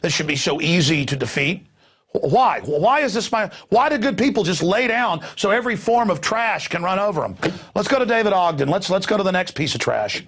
that should be so easy to defeat? Why? Why is this why do good people just lay down so every form of trash can run over them? Let's go to David Ogden. Let's go to the next piece of trash.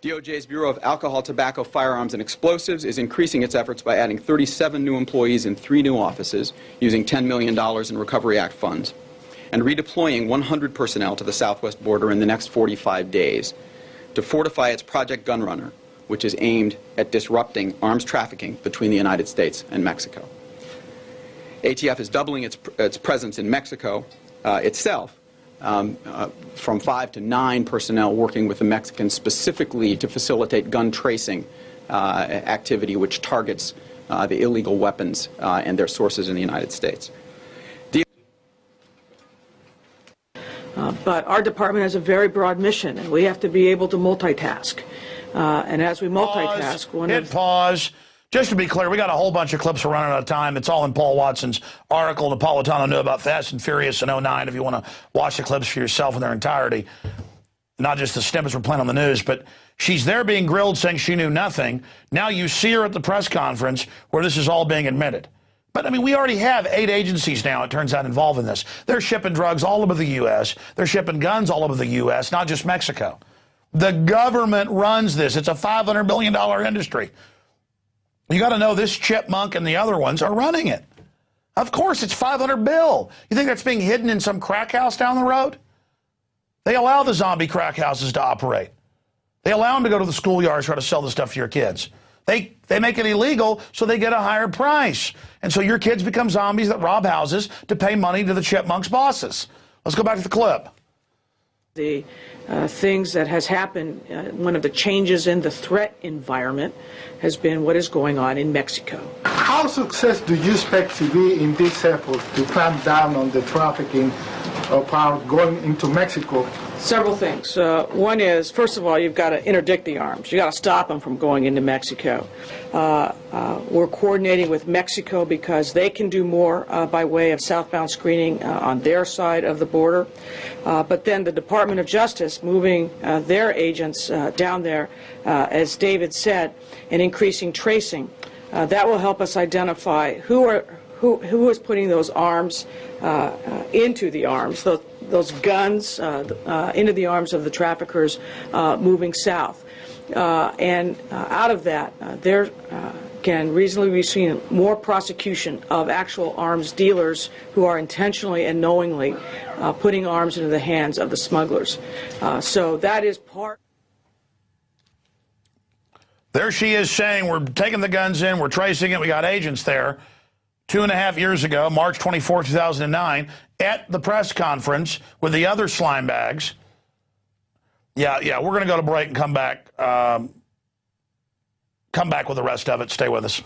DOJ's Bureau of Alcohol, Tobacco, Firearms, and Explosives is increasing its efforts by adding 37 new employees in 3 new offices using $10 million in Recovery Act funds and redeploying 100 personnel to the southwest border in the next 45 days to fortify its Project Gunrunner, which is aimed at disrupting arms trafficking between the United States and Mexico. ATF is doubling its presence in Mexico itself, from 5 to 9 personnel working with the Mexicans specifically to facilitate gun tracing activity which targets the illegal weapons and their sources in the United States. But our department has a very broad mission, and we have to be able to multitask. And as we multitask... Pause. Just to be clear, we got a whole bunch of clips. We're running out of time. It's all in Paul Watson's article. Napolitano knew about Fast and Furious in '09. If you want to watch the clips for yourself in their entirety, not just the snippets we're playing on the news, but she's there being grilled saying she knew nothing. Now you see her at the press conference where this is all being admitted. But, I mean, we already have 8 agencies now, it turns out, involved in this. They're shipping drugs all over the U.S. They're shipping guns all over the U.S., not just Mexico. The government runs this. It's a $500 billion industry. You got to know this chipmunk and the other ones are running it. Of course, it's $500 billion. You think that's being hidden in some crack house down the road? They allow the zombie crack houses to operate. They allow them to go to the schoolyards, try to sell the stuff to your kids. They make it illegal so they get a higher price. And so your kids become zombies that rob houses to pay money to the chipmunks' bosses. Let's go back to the clip. The things that has happened, one of the changes in the threat environment has been what is going on in Mexico. How successful do you expect to be in this effort to clamp down on the trafficking of power going into Mexico? Several things. One is, first of all, you've got to interdict the arms. You've got to stop them from going into Mexico. We're coordinating with Mexico because they can do more by way of southbound screening on their side of the border. But then the Department of Justice moving their agents down there, as David said, and increasing tracing. That will help us identify who is putting those arms into the arms, those guns into the arms of the traffickers moving south. And out of that, there can reasonably be seen more prosecution of actual arms dealers who are intentionally and knowingly putting arms into the hands of the smugglers. So that is part. There she is saying we're taking the guns in, we're tracing it, we got agents there. 2.5 years ago, March 24, 2009, at the press conference with the other slime bags. Yeah, we're going to go to break and come back. Come back with the rest of it. Stay with us.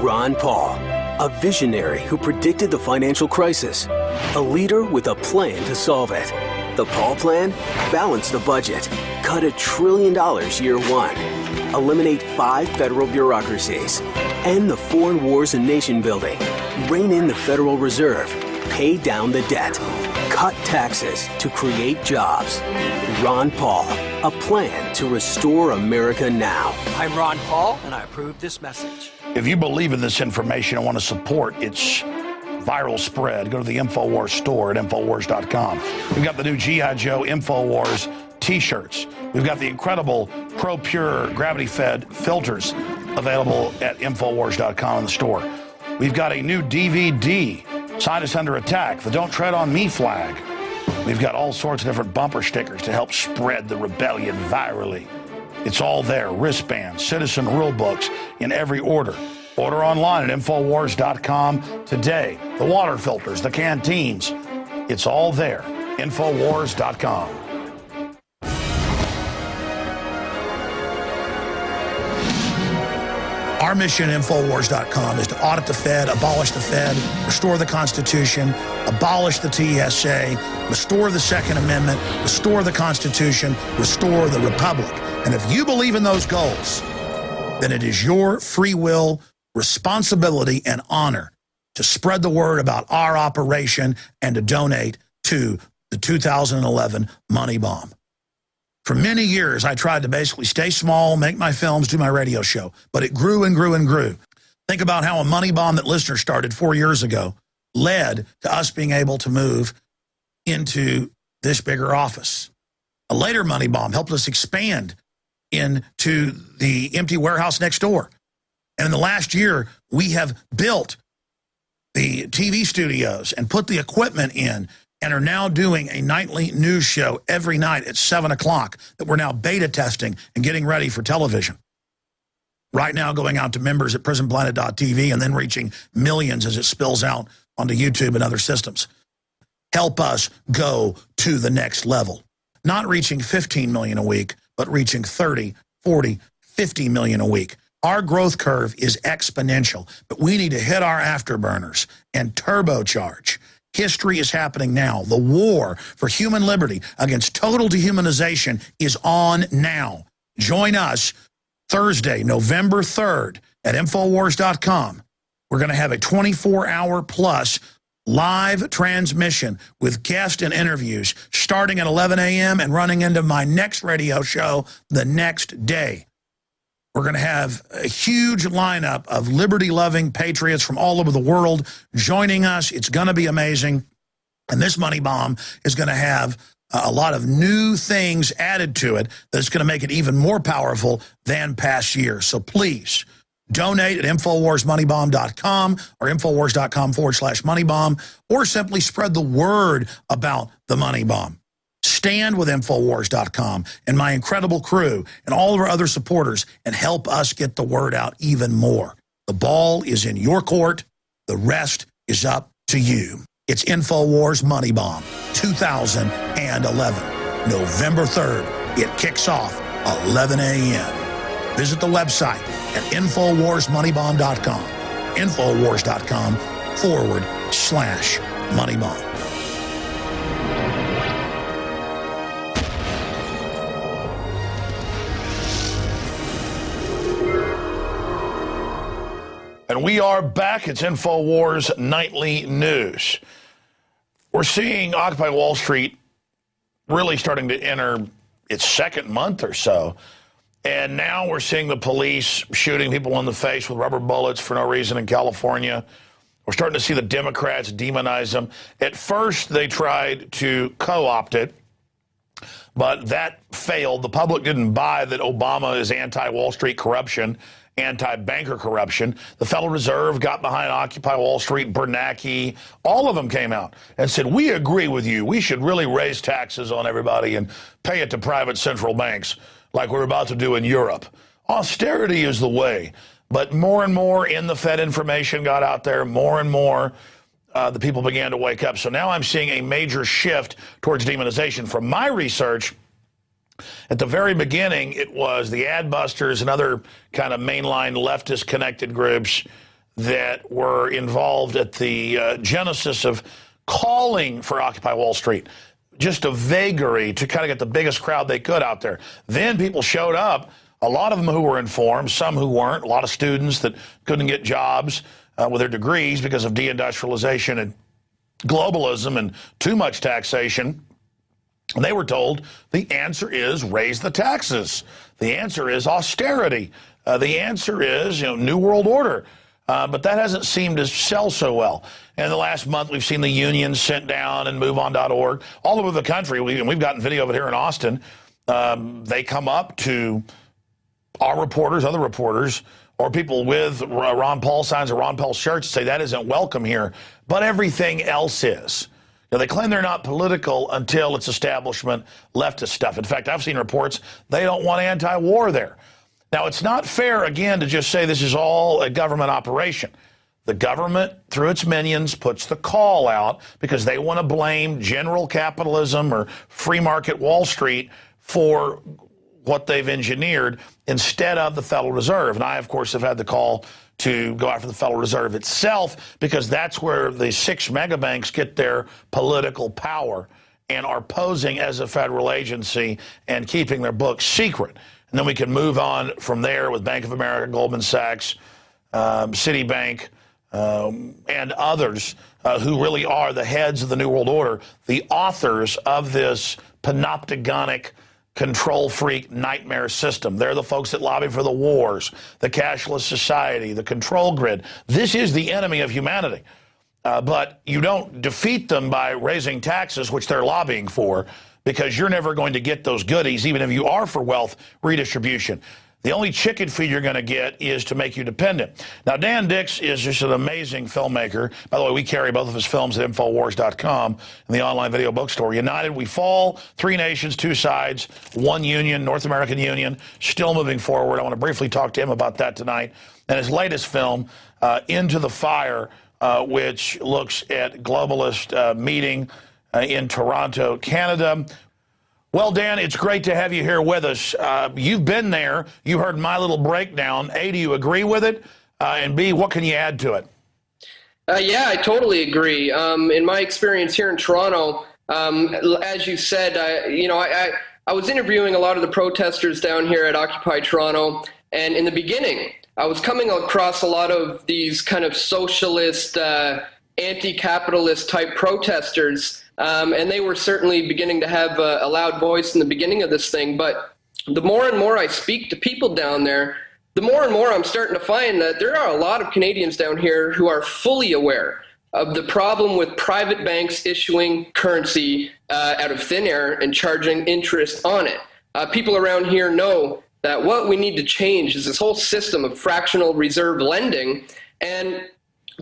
Ron Paul, a visionary who predicted the financial crisis, a leader with a plan to solve it. The Paul plan? Balance the budget. Cut $1 trillion year one. Eliminate 5 federal bureaucracies. End the foreign wars and nation building. Rein in the Federal Reserve. Pay down the debt. Cut taxes to create jobs. Ron Paul, a plan to restore America now. I'm Ron Paul, and I approve this message. If you believe in this information and want to support its viral spread, go to the Infowars store at Infowars.com. We've got the new G.I. Joe Infowars T-shirts. We've got the incredible Pro Pure gravity-fed filters available at Infowars.com in the store. We've got a new DVD, Scientists Under Attack, the Don't Tread on Me flag. We've got all sorts of different bumper stickers to help spread the rebellion virally. It's all there. Wristbands, citizen rule books in every order. Order online at Infowars.com today. The water filters, the canteens. It's all there. Infowars.com. Our mission at Infowars.com is to audit the Fed, abolish the Fed, restore the Constitution, abolish the TSA, restore the Second Amendment, restore the Constitution, restore the Republic. And if you believe in those goals, then it is your free will, responsibility, and honor to spread the word about our operation and to donate to the 2011 money bomb. For many years, I tried to basically stay small, make my films, do my radio show. But it grew and grew and grew. Think about how a money bomb that listeners started 4 years ago led to us being able to move into this bigger office. A later money bomb helped us expand into the empty warehouse next door. And in the last year, we have built the TV studios and put the equipment in and are now doing a nightly news show every night at 7 o'clock that we're now beta testing and getting ready for television. Right now going out to members at prisonplanet.tv and then reaching millions as it spills out onto YouTube and other systems. Help us go to the next level. Not reaching 15 million a week, but reaching 30, 40, 50 million a week. Our growth curve is exponential, but we need to hit our afterburners and turbocharge. History is happening now. The war for human liberty against total dehumanization is on now. Join us Thursday, November 3rd at Infowars.com. We're going to have a 24-hour plus live transmission with guests and interviews starting at 11 a.m. and running into my next radio show the next day. We're going to have a huge lineup of liberty-loving patriots from all over the world joining us. It's going to be amazing. And this money bomb is going to have a lot of new things added to it that's going to make it even more powerful than past years. So please donate at InfoWarsMoneyBomb.com or Infowars.com/moneybomb, or simply spread the word about the money bomb. Stand with Infowars.com and my incredible crew and all of our other supporters and help us get the word out even more. The ball is in your court. The rest is up to you. It's Infowars Money Bomb 2011, November 3rd. It kicks off 11 a.m. Visit the website at InfoWarsMoneyBomb.com, Infowars.com/moneybomb. And we are back. It's Infowars Nightly News. We're seeing Occupy Wall Street really starting to enter its second month or so. And now we're seeing the police shooting people in the face with rubber bullets for no reason in California. We're starting to see the Democrats demonize them. At first, they tried to co-opt it, but that failed. The public didn't buy that Obama is anti-Wall Street corruption, anti-banker corruption. The Federal Reserve got behind Occupy Wall Street, Bernanke, all of them came out and said, we agree with you. We should really raise taxes on everybody and pay it to private central banks like we're about to do in Europe. Austerity is the way. But more and more in the Fed information got out there, more and more the people began to wake up. So now I'm seeing a major shift towards demonization. From my research, at the very beginning, it was the Adbusters and other kind of mainline leftist connected groups that were involved at the genesis of calling for Occupy Wall Street. Just a vagary to kind of get the biggest crowd they could out there. Then people showed up, a lot of them who were informed, some who weren't, a lot of students that couldn't get jobs with their degrees because of deindustrialization and globalism and too much taxation. And they were told the answer is raise the taxes. The answer is austerity. The answer is, New World Order. But that hasn't seemed to sell so well. And in the last month, we've seen the unions sent down and MoveOn.org all over the country. We've gotten video of it here in Austin. They come up to our reporters, other reporters, or people with Ron Paul signs or Ron Paul shirts and say that isn't welcome here. But everything else is. They claim they're not political until it's establishment leftist stuff. In fact, I've seen reports they don't want anti-war there. Now, it's not fair, again, to just say this is all a government operation. The government, through its minions, puts the call out because they want to blame general capitalism or free market Wall Street for what they've engineered instead of the Federal Reserve. And I, of course, have had the call to go after the Federal Reserve itself because that's where the 6 mega banks get their political power and are posing as a federal agency and keeping their books secret. And then we can move on from there with Bank of America, Goldman Sachs, Citibank, and others who really are the heads of the New World Order, the authors of this panopticonic control freak nightmare system. They're the folks that lobby for the wars, the cashless society, the control grid. This is the enemy of humanity. But you don't defeat them by raising taxes, which they're lobbying for, because you're never going to get those goodies, even if you are for wealth redistribution. The only chicken feed you're going to get is to make you dependent. Now, Dan Dix is just an amazing filmmaker. By the way, we carry both of his films at Infowars.com and the online video bookstore. United We Fall, 3 nations, 2 sides, 1 union, North American Union, still moving forward. I want to briefly talk to him about that tonight. And his latest film, Into the Fire, which looks at globalist meeting in Toronto, Canada. Well, Dan, it's great to have you here with us. You've been there. You heard my little breakdown. A, do you agree with it? And B, what can you add to it? Yeah, I totally agree. In my experience here in Toronto, as you said, I was interviewing a lot of the protesters down here at Occupy Toronto, and in the beginning, I was coming across a lot of these kind of socialist, anti-capitalist type protesters. And they were certainly beginning to have a loud voice in the beginning of this thing. But the more and more I speak to people down there, the more and more I'm starting to find that there are a lot of Canadians down here who are fully aware of the problem with private banks issuing currency out of thin air and charging interest on it. People around here know that what we need to change is this whole system of fractional reserve lending. And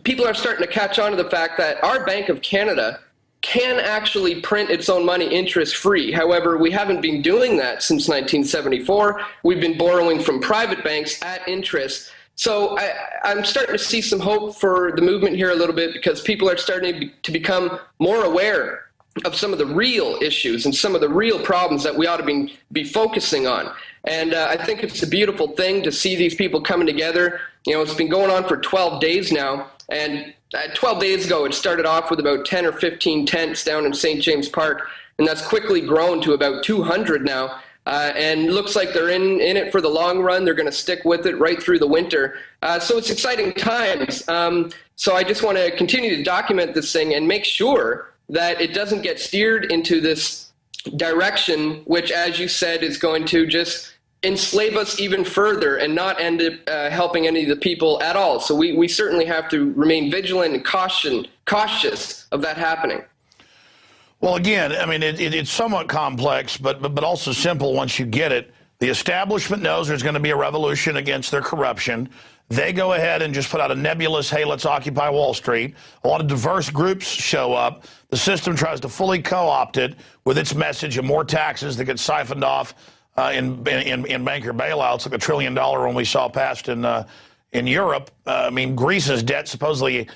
people are starting to catch on to the fact that our Bank of Canada can actually print its own money interest-free. However, we haven't been doing that since 1974. We've been borrowing from private banks at interest. So I'm starting to see some hope for the movement here a little bit, because people are starting to become more aware of some of the real issues and some of the real problems that we ought to be focusing on. And I think it's a beautiful thing to see these people coming together. You know, it's been going on for 12 days now, and 12 days ago, it started off with about 10 or 15 tents down in St. James Park, and that's quickly grown to about 200 now. And looks like they're in it for the long run. They're going to stick with it right through the winter. So it's exciting times. So I just want to continue to document this thing and make sure that it doesn't get steered into this direction, which, as you said, is going to just enslave us even further and not end up helping any of the people at all. So we certainly have to remain vigilant and cautious of that happening. Well, again, I mean, it's somewhat complex, but also simple once you get it. The establishment knows there's going to be a revolution against their corruption. They go ahead and just put out a nebulous, hey, let's occupy Wall Street. A lot of diverse groups show up. The system tries to fully co-opt it with its message of more taxes that get siphoned off in banker bailouts, like $1 trillion one we saw passed in Europe. I mean, Greece's debt supposedly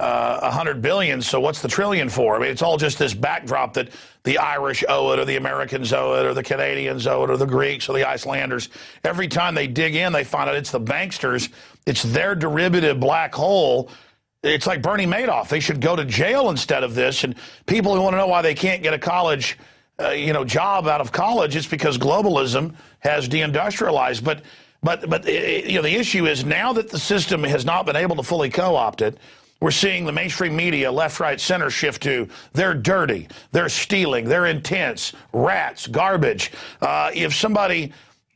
$100 billion. So what's the trillion for? I mean, it's all just this backdrop that the Irish owe it, or the Americans owe it, or the Canadians owe it, or the Greeks, or the Icelanders. Every time they dig in, they find out it's the banksters. It's their derivative black hole. It's like Bernie Madoff. They should go to jail instead of this. And people who want to know why they can't get a college job out of college, it's because globalism has deindustrialized. But the issue is, now that the system has not been able to fully co-opt it, we're seeing the mainstream media, left, right, center, shift to they're dirty, they're stealing, they're intense, rats, garbage. If somebody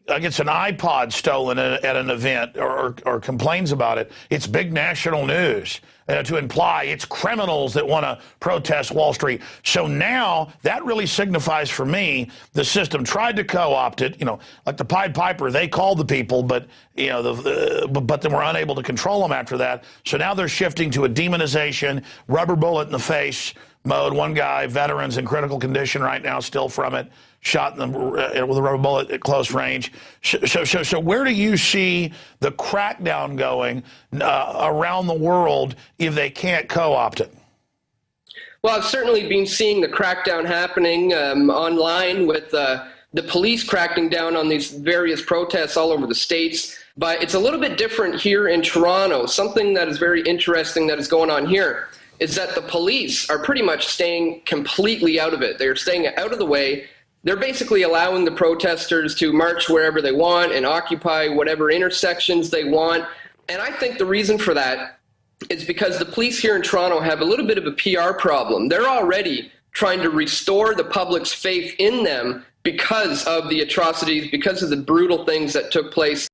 gets an iPod stolen at an event or complains about it, it's big national news to imply it's criminals that want to protest Wall Street. So now that really signifies for me the system tried to co-opt it, like the Pied Piper. They called the people, but but then were unable to control them after that. So now they're shifting to a demonization, rubber bullet in the face mode. One guy, veterans in critical condition right now, still from it, shot them with a rubber bullet at close range. So where do you see the crackdown going around the world if they can't co-opt it? Well, I've certainly been seeing the crackdown happening online with the police cracking down on these various protests all over the states. But it's a little bit different here in Toronto. Something that is very interesting that is going on here is that the police are pretty much staying completely out of it. They're staying out of the way. They're basically allowing the protesters to march wherever they want and occupy whatever intersections they want. And I think the reason for that is because the police here in Toronto have a little bit of a PR problem. They're already trying to restore the public's faith in them because of the atrocities, because of the brutal things that took place.